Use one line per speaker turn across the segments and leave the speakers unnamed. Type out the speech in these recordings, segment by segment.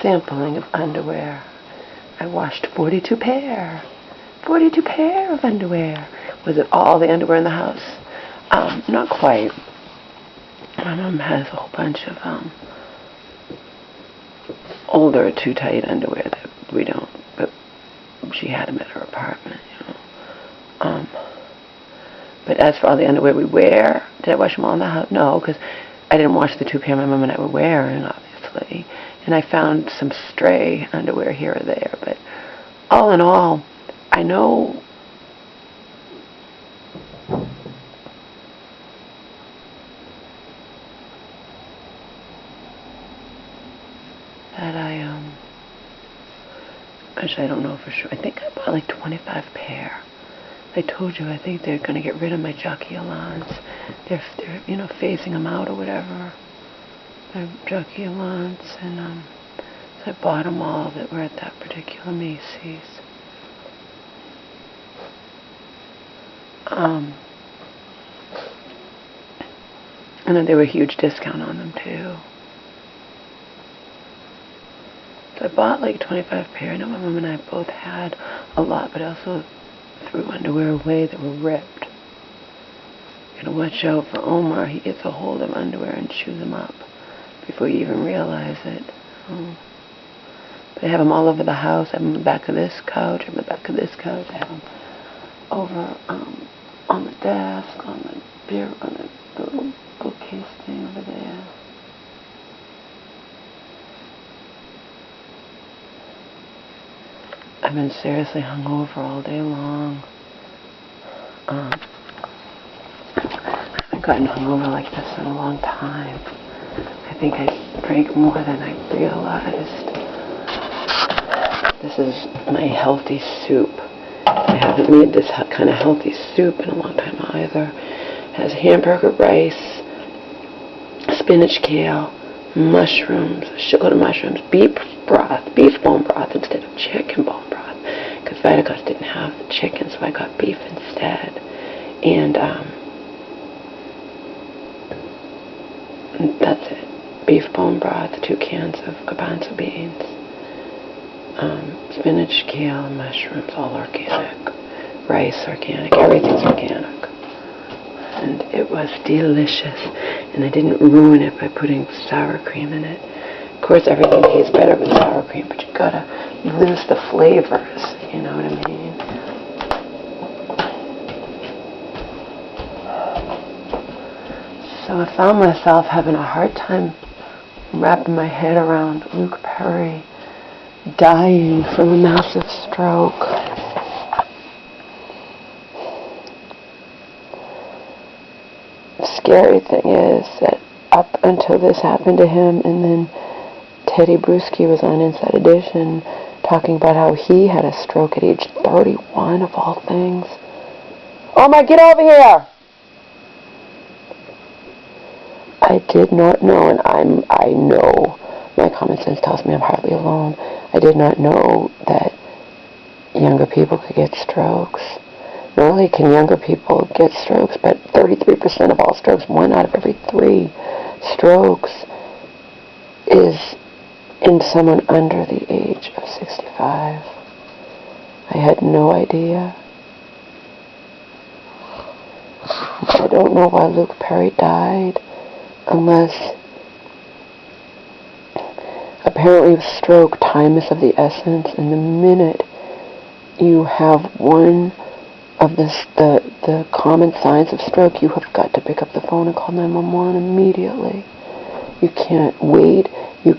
sampling of underwear. I washed 42 pair. 42 pair of underwear. Was it all the underwear in the house? Not quite. My mom has a whole bunch of older, too tight underwear that we don't, but she had them at her apartment, you know. But as for all the underwear we wear, did I wash them all in the house? No, because I didn't wash the 2 pair my mom and I were wearing, obviously. And I found some stray underwear here or there. But all in all, I know that actually I don't know for sure. I think I bought like 25 pair. I told you I think they're going to get rid of my jockey Alans. They're you know, phasing them out or whatever. My jockey Alans, and so I bought them all that were at that particular Macy's. And then there were a huge discount on them too. So I bought like 25 pair. I know my mom and I both had a lot, but I also threw underwear away that were ripped. You gotta watch out for Omar. He gets a hold of underwear and chews them up before you even realize it. But I have them all over the house. I have them on the back of this couch. I have them on the back of this couch. I have them over on the desk, on the little bookcase thing over there. I've been seriously hungover all day long. I haven't gotten hungover like this in a long time. I think I drank more than I realized. This is my healthy soup. I haven't made this kind of healthy soup in a long time either. It has hamburger rice, spinach, kale, mushrooms, a shitload of mushrooms, beef bone broth instead of chicken bone broth, because Vitacost didn't have the chicken, so I got beef instead. And that's it. Beef bone broth, 2 cans of garbanzo beans, spinach, kale, and mushrooms, all organic. Rice, organic. Everything's organic. And it was delicious. And I didn't ruin it by putting sour cream in it. Of course, everything tastes better with sour cream, but you gotta lose the flavors, you know what I mean? So I found myself having a hard time wrapping my head around Luke Perry dying from a massive stroke. The scary thing is that up until this happened to him, and then Teddy Bruschi was on Inside Edition talking about how he had a stroke at age 31 of all things. Oh my, get over here! I did not know, and I know, my common sense tells me I'm hardly alone. I did not know that younger people could get strokes. Not only can younger people get strokes, but 33% of all strokes, 1 out of every 3 strokes, is in someone under the age of 65. I had no idea. I don't know why Luke Perry died, unless apparently with stroke, time is of the essence, and the minute you have one of the common signs of stroke, you have got to pick up the phone and call 911 immediately. You can't wait, you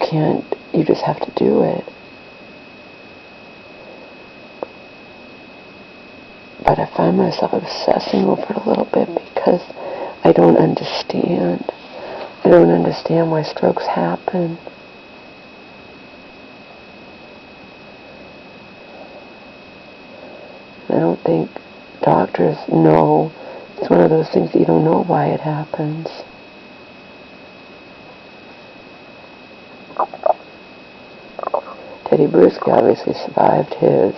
just have to do it. But I find myself obsessing over it a little bit because I don't understand. I don't understand why strokes happen. I don't think doctors know. It's one of those things that you don't know why it happens. Teddy Bruschi obviously survived his.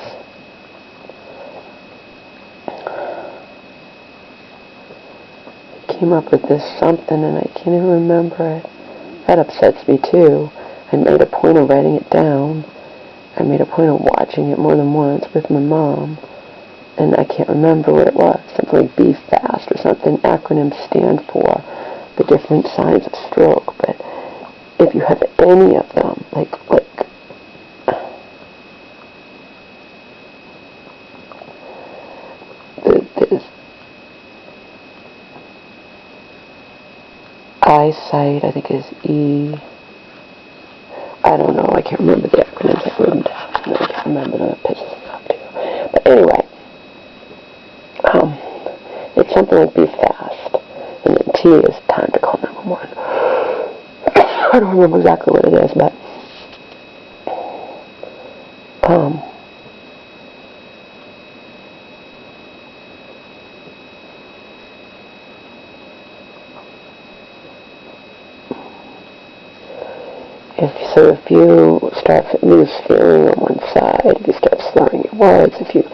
He came up with this something, and I can't even remember it. That upsets me too. I made a point of writing it down. I made a point of watching it more than once with my mom. And I can't remember what it was. Something like Be Fast or something. Acronyms stand for the different signs of stroke. But if you have any of them, like this eyesight, I think is E. I don't know. I can't remember the acronyms. I wrote them down. I can't remember them. It pisses me off too. But anyway, it's something like Be Fast, and then T is time to call 911. I don't remember exactly what it is, but if you start lose feeling on one side, if you start slurring your words, if your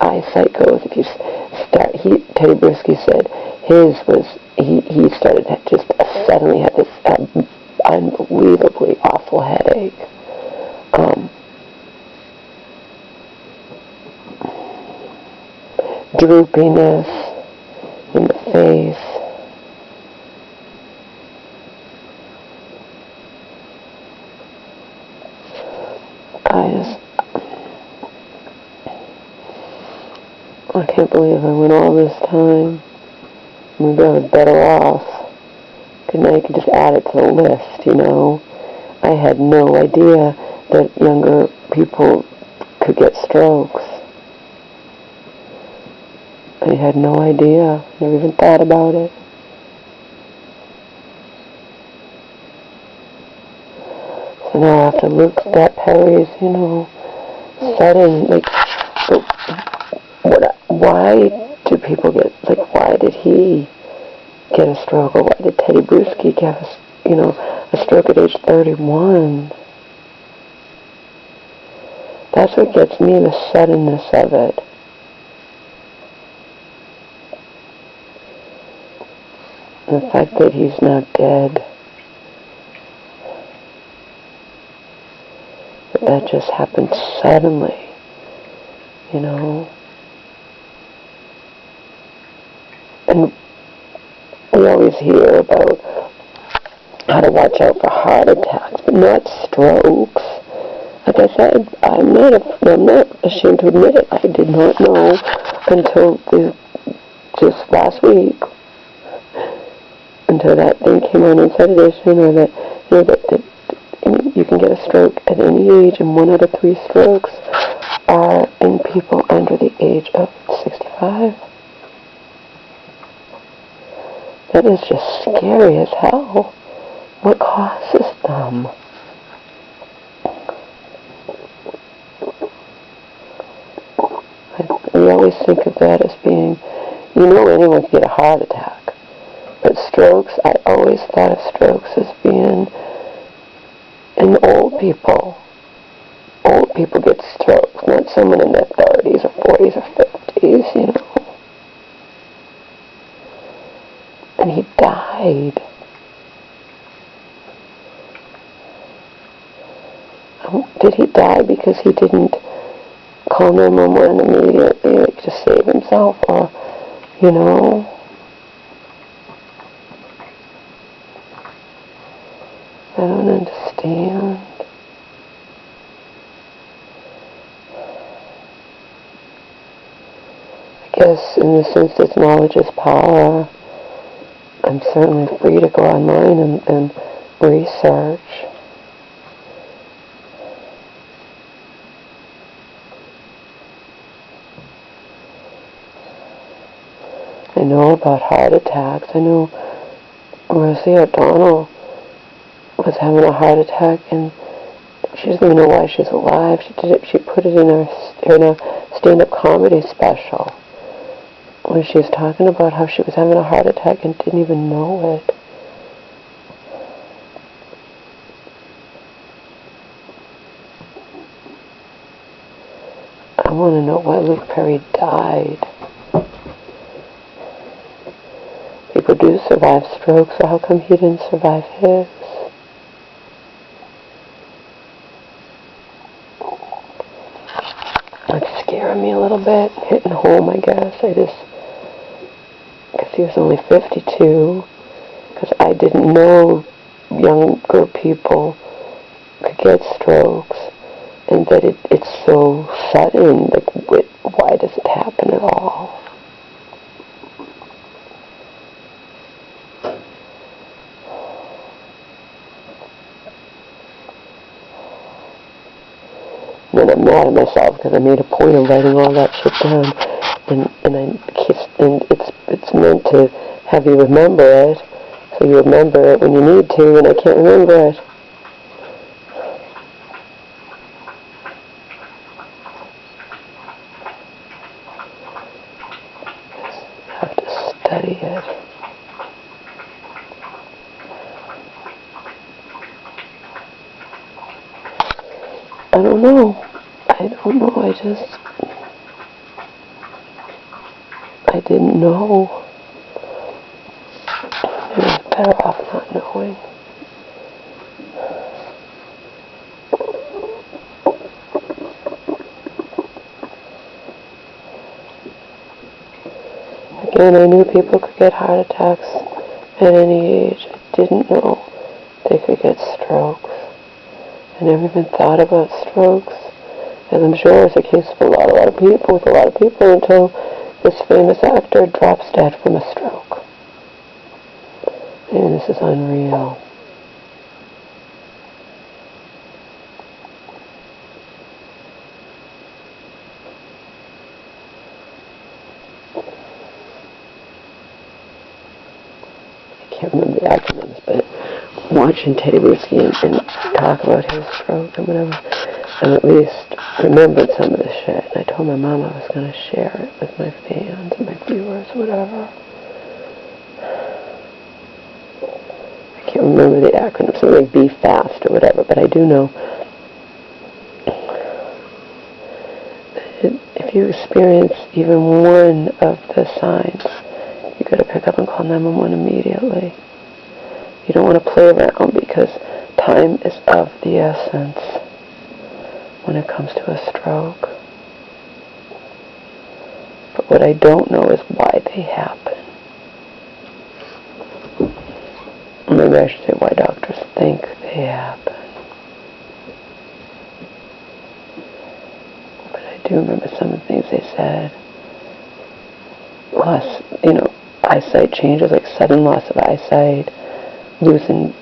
eyesight goes, if you start, Teddy Bruschi said his was, he started to just suddenly had this unbelievably awful headache. Droopiness in the face. I can't believe I went all this time. Maybe I was better off. Now you can just add it to the list, you know. I had no idea that younger people could get strokes. I had no idea. Never even thought about it. So now I have to look at Perry's, you know, sudden, like, why do people get, like, why did he get a stroke, or why did Teddy Bruschi get a stroke at age 31? That's what gets me, the suddenness of it. And the fact that he's not dead. That just happened suddenly, you know. And we always hear about how to watch out for heart attacks, but not strokes. Like I said, I'm not ashamed to admit it. I did not know until just last week, until that thing came on Inside Edition, or that, you know, that you can get a stroke at any age, and 1 out of 3 strokes are in people under the age of 65. That is just scary as hell. What causes them? We always think of that as being, you know, anyone can get a heart attack. But strokes, I always thought of strokes as being in old people. Old people get strokes, not someone in their 30s or 40s or 50s, you know. And he died. Did he die because he didn't call 911 immediately, like, to save himself, or, you know? I don't understand. I guess in the sense that knowledge is power, I'm certainly free to go online and research. I know about heart attacks. I know Rosie O'Donnell was having a heart attack, and she doesn't even know why she's alive. She did it. She put it in a stand-up comedy special, where she was talking about how she was having a heart attack and didn't even know it. I want to know why Luke Perry died. People do survive strokes, so how come he didn't survive his? It's scaring me a little bit, hitting home, I guess. Because he was only 52, because I didn't know younger people could get strokes, and that it's so sudden. Like, why does it happen at all? And then I'm mad at myself because I made a point of writing all that shit down, and it's meant to have you remember it, so you remember it when you need to, and I can't remember it. I have to study it. I don't know. I didn't know. Maybe it's better off not knowing. Again, I knew people could get heart attacks at any age. I didn't know they could get strokes. I never even thought about strokes, as I'm sure is the case with a lot of people, until this famous actor drops dead from a stroke. I mean, this is unreal. I can't remember the acronyms, but watching Teddy Bruschi and talk about his stroke and whatever, I've at least remembered some of the shit. And I told my mom I was going to share it with my fans and my viewers, whatever. I can't remember the acronym, something like Be Fast or whatever, but I do know that if you experience even one of the signs, you got to pick up and call 911 immediately. You don't want to play around, because time is of the essence when it comes to a stroke. But what I don't know is why they happen. Maybe I should say why doctors think they happen. But I do remember some of the things they said. Loss, eyesight changes, like sudden loss of eyesight, losing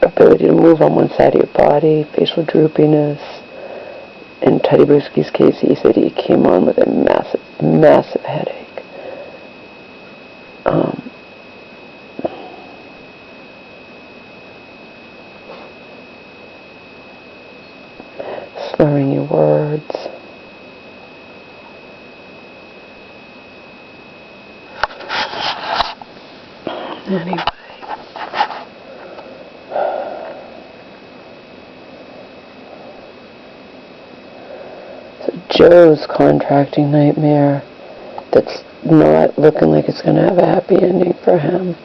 ability to move on one side of your body, facial droopiness. In Teddy Bruschi's case, he said he came on with a massive headache. Slurring your words. Anyway. Joe's contracting nightmare that's not looking like it's going to have a happy ending for him,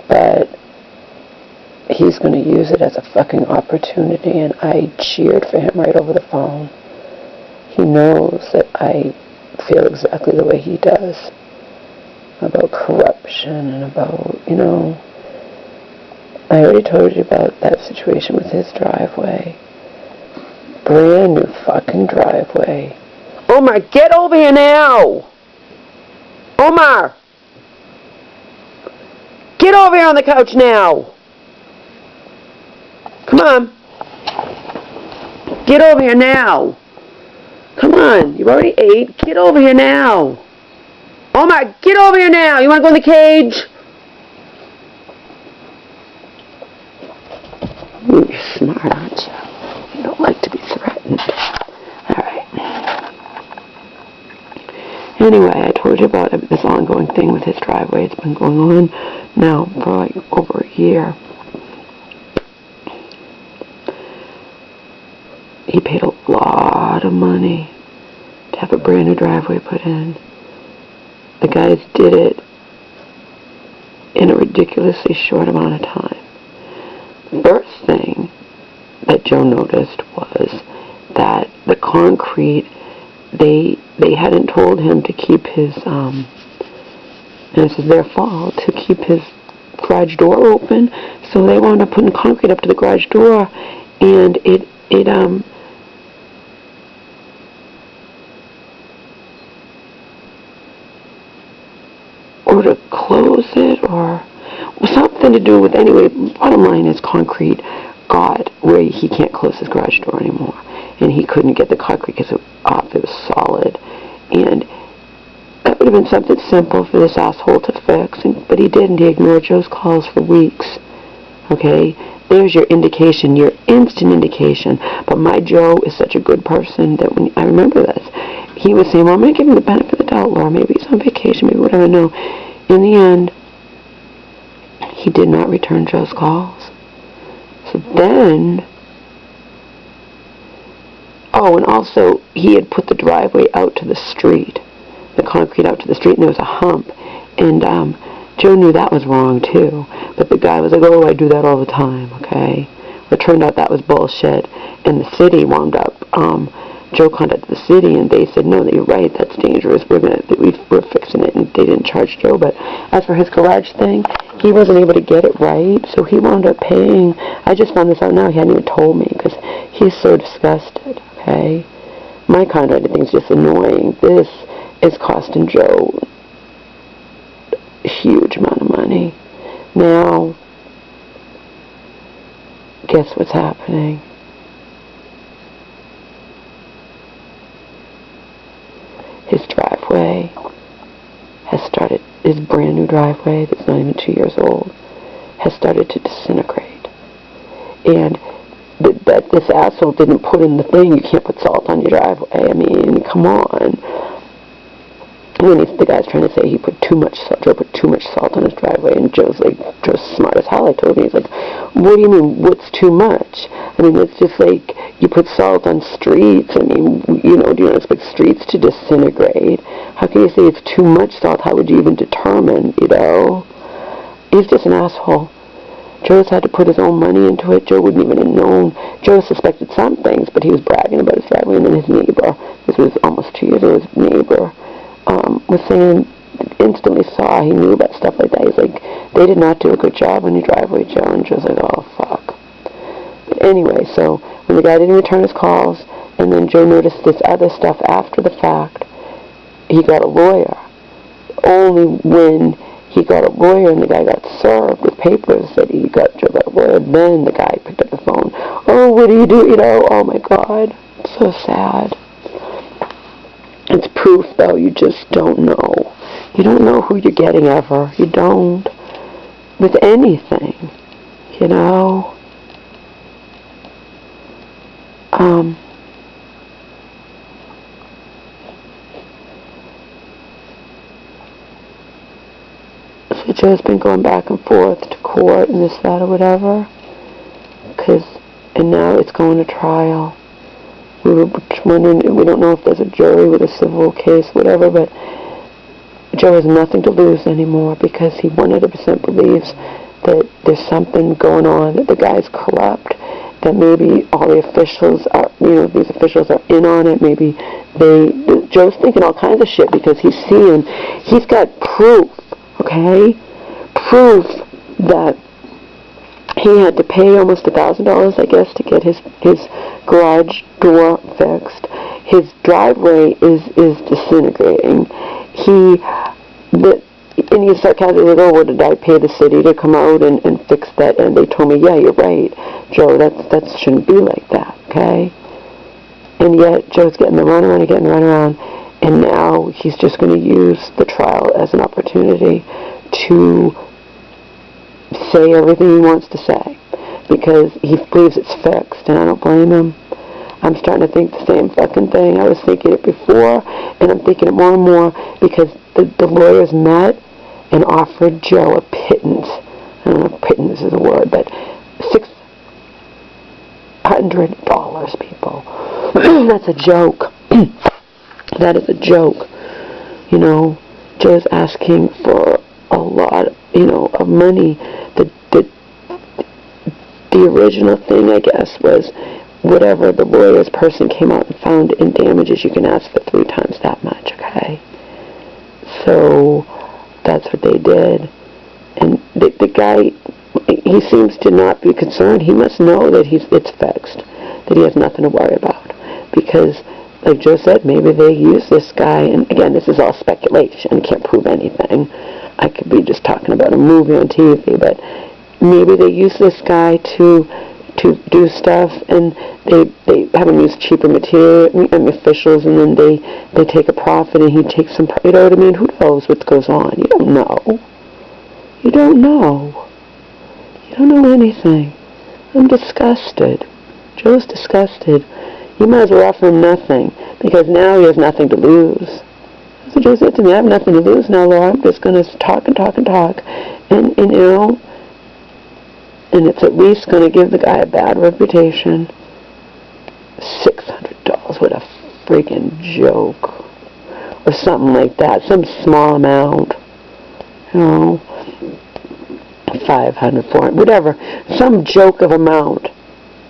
but he's going to use it as a fucking opportunity, and I cheered for him right over the phone. He knows that I feel exactly the way he does about corruption and about, I already told you about that situation with his driveway. Brand new fucking driveway. Omar, get over here now! Omar! Get over here on the couch now! Come on. Get over here now. Come on, you already ate. Get over here now. Omar, get over here now. You want to go in the cage? Ooh, you're smart, aren't you? You don't like to be threatened. Alright. Anyway, I told you about this ongoing thing with his driveway. It's been going on now for like over a year. He paid a lot of money to have a brand new driveway put in. The guys did it in a ridiculously short amount of time. The first thing that Joe noticed was that the concrete, they hadn't told him to keep his, and this is their fault, to keep his garage door open, so they wound up putting concrete up to the garage door, and or to close it, or something to do with, anyway, bottom line is concrete got where he can't close his garage door anymore, and he couldn't get the concrete because it was solid, and that would have been something simple for this asshole to fix, but he didn't. He ignored Joe's calls for weeks. Okay, there's your indication, your instant indication. But my Joe is such a good person that when I remember this, he was saying, well, I'm going to give him the benefit of the doubt, Laura. Maybe he's on vacation, maybe whatever. No, in the end, he did not return Joe's calls. So then, oh, and also he had put the driveway out to the street, the concrete out to the street, and there was a hump, and Joe knew that was wrong too, but the guy was like, oh, I do that all the time, okay? Well, it turned out that was bullshit, and the city wound up, Joe contacted the city, and they said, no, you're right, that's dangerous, we're fixing it, and they didn't charge Joe. But as for his garage thing, he wasn't able to get it right, so he wound up paying. I just found this out now, he hadn't even told me, because he's so disgusted, okay? My contracting thing is just annoying. This is costing Joe a huge amount of money. Now, guess what's happening? His driveway has started, his brand new driveway that's not even 2 years old, has started to disintegrate. And that this asshole didn't put in the thing, you can't put salt on your driveway. I mean, come on. And the guy's trying to say he put too much salt, Joe put too much salt on his driveway, and Joe's smart as hell, I told him. He's like, what do you mean, what's too much? I mean, it's just like, you put salt on streets, I mean, do you not expect streets to disintegrate? How can you say it's too much salt? How would you even determine, He's just an asshole. Joe's had to put his own money into it. Joe wouldn't even have known. Joe suspected some things, but he was bragging about his driveway, and then his neighbor, this was almost 2 years ago, his neighbor, was saying, instantly saw, he knew about stuff like that. He's like, they did not do a good job on your driveway, Joe. And Joe's like, oh, fuck. But anyway, so when the guy didn't return his calls, and then Joe noticed this other stuff after the fact, he got a lawyer. Only when he got a lawyer and the guy got served with papers that Joe got a lawyer, then the guy picked up the phone. Oh, what do you do? Oh my God. It's so sad. It's proof, though, you just don't know. You don't know who you're getting ever. You don't. With anything, So Joe's been going back and forth to court and this, that, or whatever. And now it's going to trial. We were wondering, we don't know if there's a jury with a civil case, whatever, but Joe has nothing to lose anymore because he 100% believes that there's something going on, that the guy's corrupt, that maybe all the officials are, these officials are in on it, maybe Joe's thinking all kinds of shit because he's got proof, okay? Proof that he had to pay almost $1,000, I guess, to get his garage door fixed. His driveway is disintegrating. And he's sarcastic, like, oh, what did I pay the city to come out and fix that? And they told me, yeah, you're right, Joe, that shouldn't be like that, okay? And yet, Joe's getting the runaround, and now he's just going to use the trial as an opportunity to say everything he wants to say, because he believes it's fixed, and I don't blame him. I'm starting to think the same fucking thing. I was thinking it before, and I'm thinking it more and more, because the lawyers met and offered Joe a pittance. I don't know if pittance is a word, but $600, people. That's a joke. That is a joke. Joe's asking for a lot, of money. The original thing, I guess, was whatever the lawyer's person came out and found in damages, you can ask for 3 times that much, okay? So that's what they did. And the guy, he seems to not be concerned. He must know that it's fixed, that he has nothing to worry about. Because, like Joe said, maybe they use this guy, and again, this is all speculation, can't prove anything. I could be just talking about a movie on TV, but maybe they use this guy to do stuff, and they have him use cheaper material, officials, and then they take a profit, and he takes some, you know what I mean? Who knows what goes on? You don't know. You don't know. You don't know anything. I'm disgusted. Joe's disgusted. You might as well offer him nothing, because now he has nothing to lose. So Joe said to me, I have nothing to lose now, Laura. I'm just going to talk and talk and talk. And you know, and it's at least going to give the guy a bad reputation. $600, what a freaking joke. Or something like that, some small amount. You know, 500, 400, whatever. Some joke of amount.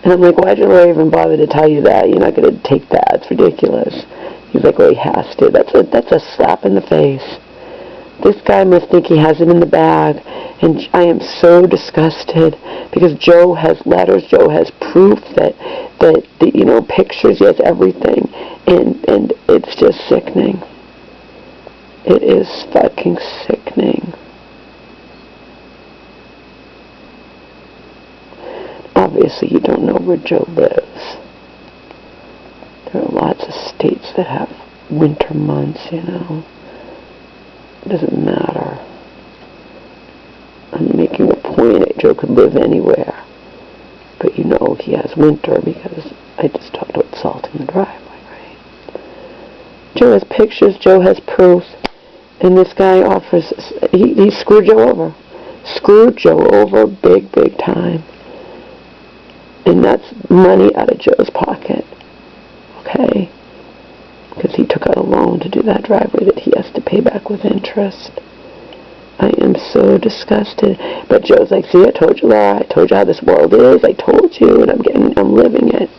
And I'm like, why'd your lawyer even bother to tell you that? You're not going to take that. It's ridiculous. He's like, well, he has to. That's a slap in the face. This guy must think he has it in the bag. And I am so disgusted because Joe has letters. Joe has proof that you know, pictures. He has everything. And it's just sickening. It is fucking sickening. Obviously, you don't know where Joe lives. There are lots of states that have winter months, you know. It doesn't matter. I'm making a point that Joe could live anywhere. But you know he has winter because I just talked about salt in the driveway, right? Joe has pictures. Joe has proof. And this guy offers, he screwed Joe over. Screwed Joe over big, big time. And that's money out of Joe's pocket. Okay? Because he took out a loan to do that driveway that he has to pay back with interest. I am so disgusted. But Joe's like, see, I told you that. I told you how this world is. I told you, and I'm living it.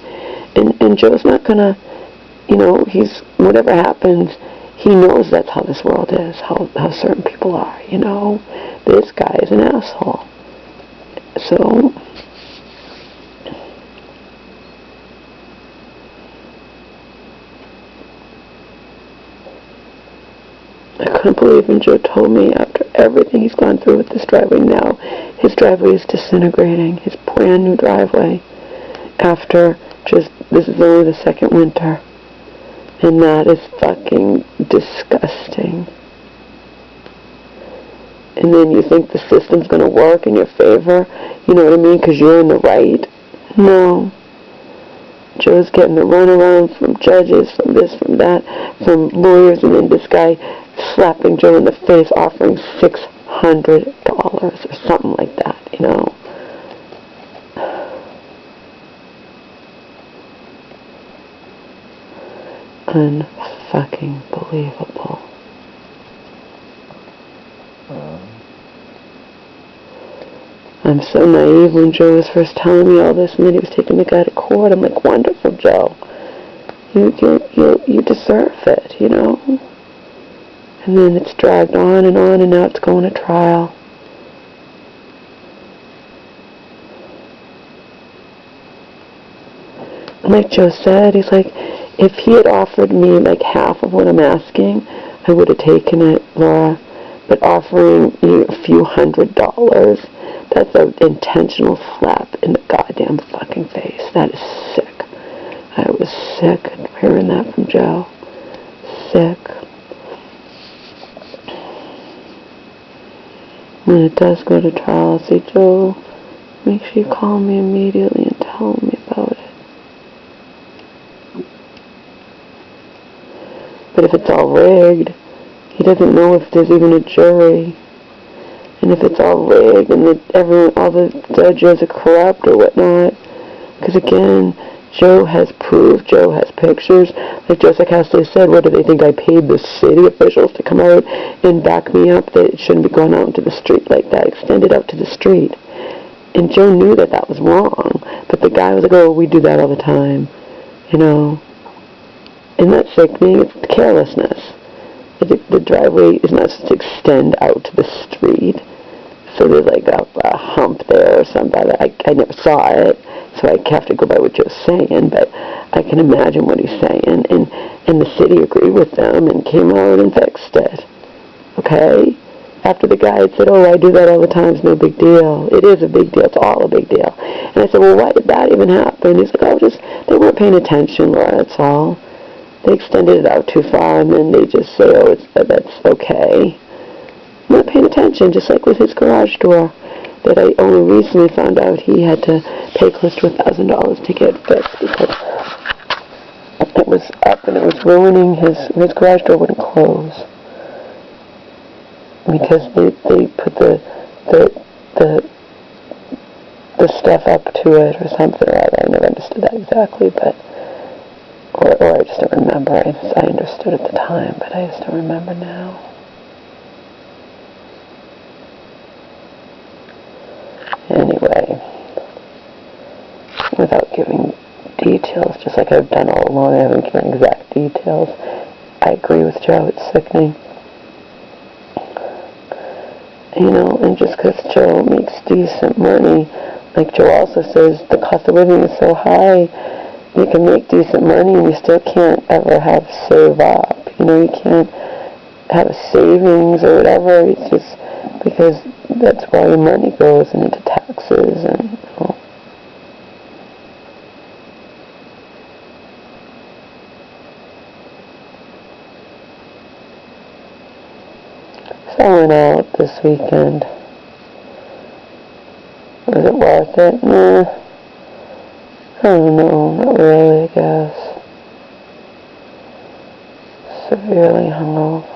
And Joe's not gonna, you know, whatever happens, he knows that's how this world is, how certain people are, you know. This guy is an asshole. So I couldn't believe when Joe told me after everything he's gone through with this driveway now, his driveway is disintegrating, his brand new driveway, after this is only the second winter. And that is fucking disgusting. And then you think the system's going to work in your favor, you know what I mean, because you're in the right? No. Joe's getting the runaround from judges, from this, from that, from lawyers, and then this guy slapping Joe in the face, offering $600 or something like that, you know. Unfucking believable. I'm so naive when Joe was first telling me all this, and then he was taking the guy to court. I'm like, wonderful, Joe. You deserve it, you know. And then it's dragged on, and now it's going to trial. And like Joe said, he's like, if he had offered me like half of what I'm asking, I would have taken it, Laura. But offering me a few $100, that's an intentional slap in the goddamn fucking face. That is sick. I was sick hearing that from Joe. Sick. When it does go to trial, I'll say, Joe, make sure you call me immediately and tell me about it. But if it's all rigged, he doesn't know if there's even a jury. And if it's all rigged and all the judges are corrupt or whatnot. Because again, Joe has proof, Joe has pictures. Like Joseph Cassidy said, what do they think I paid the city officials to come out and back me up that it shouldn't be going out into the street like that, extended out to the street. And Joe knew that that was wrong. But the guy was like, oh, we do that all the time. You know. Isn't that sickening? It's carelessness. The driveway is not supposed to extend out to the street. So there's like a hump there or something. I never saw it, so I have to go by what Joe's saying, but I can imagine what he's saying. And the city agreed with them and came out and fixed it. Okay? After the guy had said, oh, I do that all the time, it's no big deal. It is a big deal. It's all a big deal. And I said, well, why did that even happen? He's like, oh, they weren't paying attention, Laura, that's all. They extended it out too far, and then they just say, oh, that's okay. Not paying attention, just like with his garage door that I only recently found out he had to pay close to $1,000 to get fixed because it was up and it was ruining his garage door wouldn't close because they put the stuff up to it or something or other. I never understood that exactly, but or I just don't remember. I understood at the time, but I just don't remember now. Anyway, without giving details, just like I've done all along, I haven't given exact details. I agree with Joe, it's sickening. You know, and just because Joe makes decent money, like Joe also says, the cost of living is so high, you can make decent money and you still can't ever save up. You know, you can't have a savings or whatever. It's just because that's where your money goes and into taxes and, you know. So I went out this weekend. Was it worth it? Nah. I don't know. Not really, I guess. Severely hungover.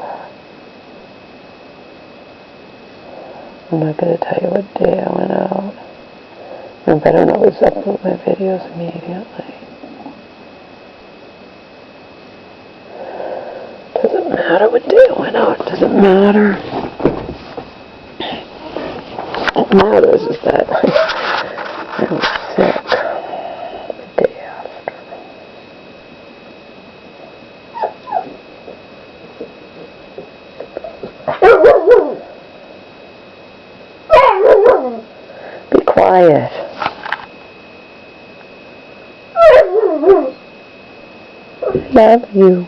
I'm not going to tell you what day I went out. I don't always upload my videos immediately. Doesn't matter what day I went out. Doesn't matter. What matters is that I was sick the day after. Be quiet. Love you.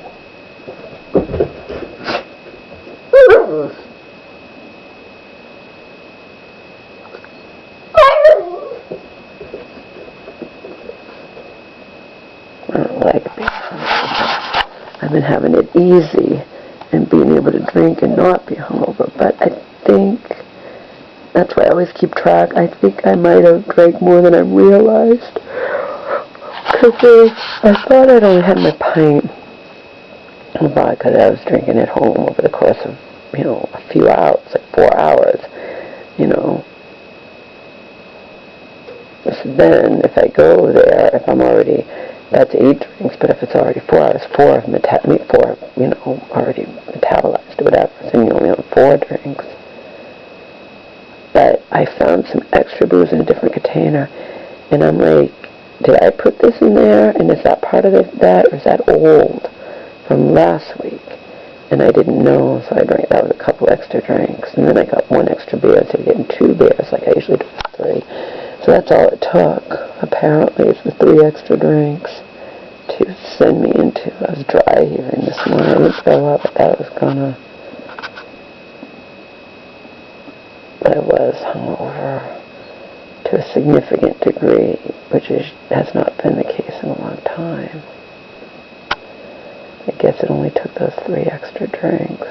I've been having it easy and being able to drink and not be hungover, but I think that's why I always keep track. I think I might have drank more than I realized because I thought I'd only had my pint of vodka that I was drinking at home over the course of, you know, a few hours, like 4 hours, you know. So then if I go there, if I'm already, that's 8 drinks, but if it's already 4 hours, 4 you know, already metabolized or whatever, then you only have 4 drinks. But I found some extra booze in a different container, and I'm like, did I put this in there, and is that part of that, or is that old from last week? And I didn't know, so I drank, that was a couple extra drinks, and then I got 1 extra beer instead of getting 2 beers like I usually do with 3. So that's all it took, apparently, is the 3 extra drinks to send me into, I was dry heaving this morning. I didn't throw up, but that was gonna, I was hungover to a significant degree, which has not been the case in a long time. I guess it only took those 3 extra drinks.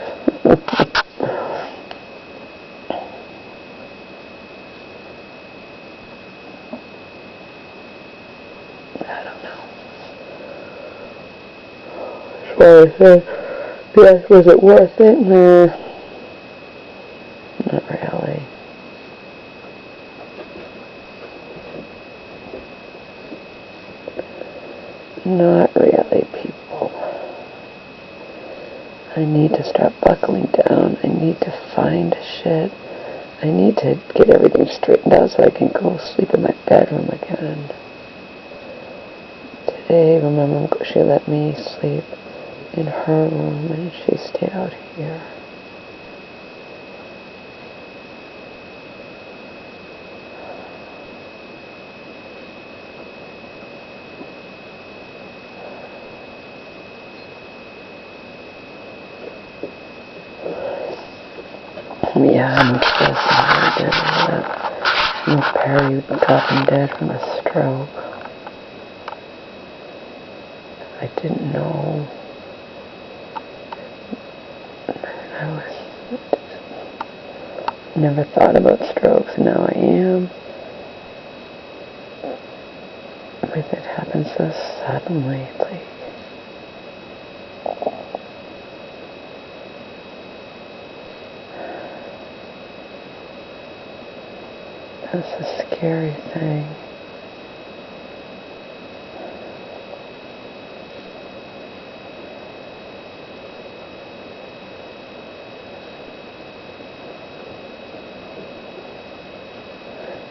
So I said, yes, was it worth it? Nah, not really. Not really, people. I need to start buckling down. I need to find shit I need to get everything straightened out so I can go sleep in my bedroom again. Today, remember, she let me sleep in her room and she stayed out here. Yeah, I'm obsessed with that. Miss Perry dropping dead from a stroke. I didn't know. Never thought about strokes, and now I am. With it happens so suddenly, it's like that's a scary thing.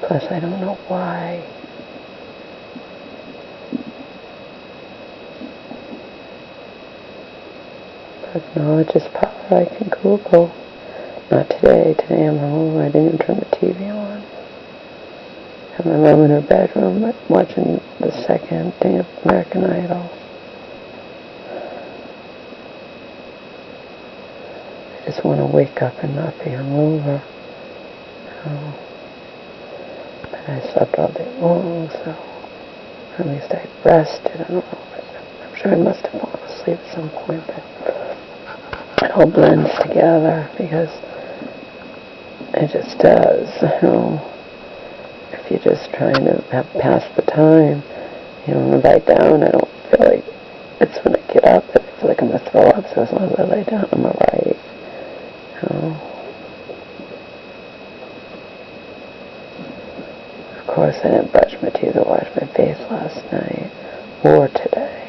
Plus, I don't know why. But knowledge is power. I can Google. Not today. Today I'm home. I didn't even turn the TV on. I have my mom in her bedroom watching the second damn American Idol. I just want to wake up and not be hungover. But I slept all day long, so at least I rested. I don't know. I'm sure I must have fallen asleep at some point, but it all blends together because it just does. If you're just trying to pass the time, when I lie down, I don't feel like it's when I get up that I feel like I'm going to throw up. So as long as I lay down, I'm alright. Of course, I didn't brush my teeth or wash my face last night or today.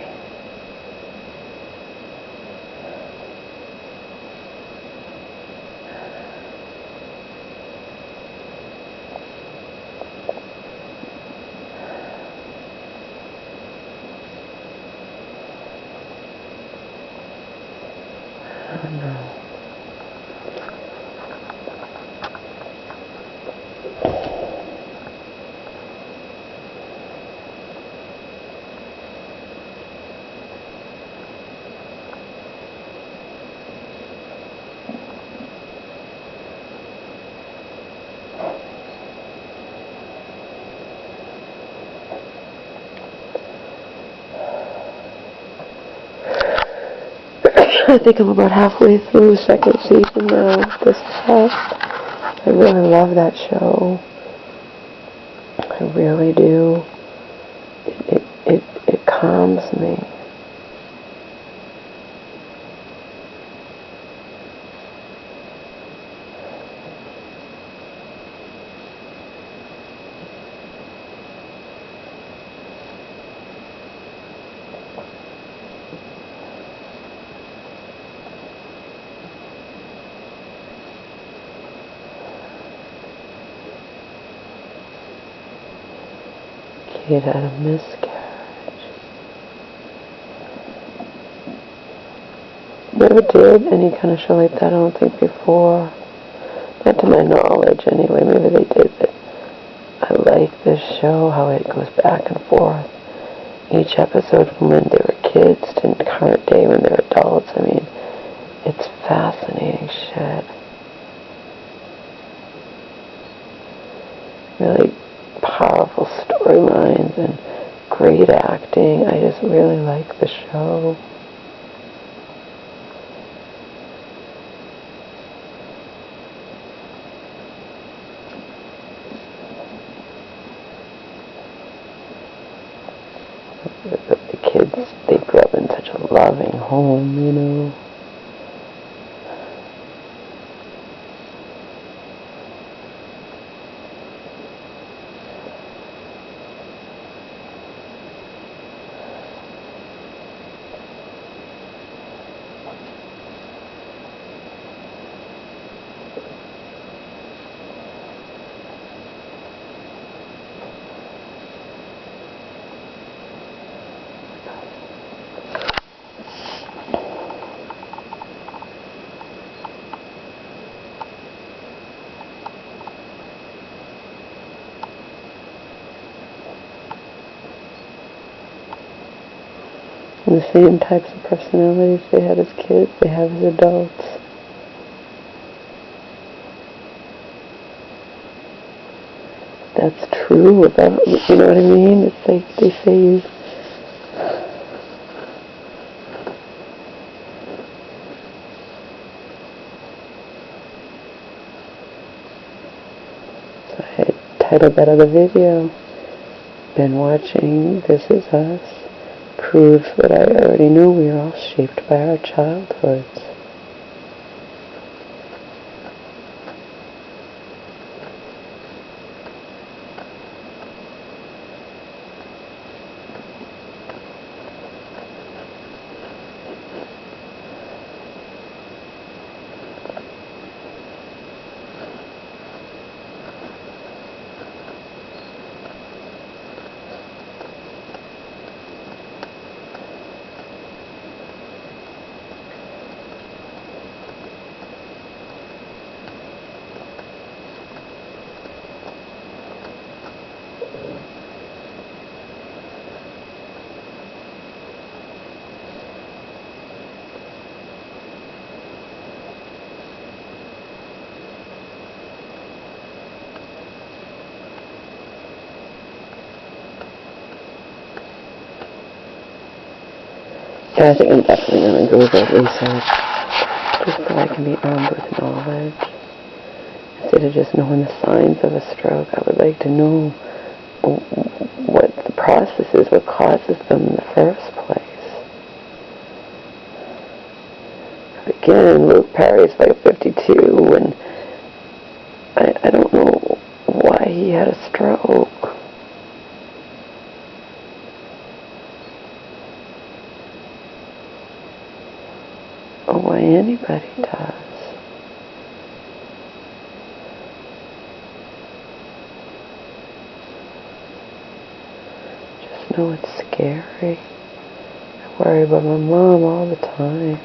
I don't know. I think I'm about halfway through the second season now of this test. I really love that show. I really do. It calms me. Kid had a miscarriage. Never did any kind of show like that, I don't think, before. Not to my knowledge, anyway. Maybe they did, but I like this show, how it goes back and forth. Each episode from when they were kids to current day when they're adults. I mean, it's fascinating shit. Really powerful storylines and great acting. I just really like the show. The kids, they grew up in such a loving home, And the same types of personalities they had as kids, they have as adults. That's true about, you know what I mean? It's like they say you... So I titled that other video, Been Watching This Is Us, proves what I already knew. We are all shaped by our childhoods. Yeah, I think I'm definitely going to go that research, just so I can be armed with knowledge. Instead of just knowing the signs of a stroke, I would like to know what the process is, what causes them in the first place. Again, Luke Perry's like 52, and I don't know why he had a stroke. Or why anybody does. Just know it's scary. I worry about my mom all the time.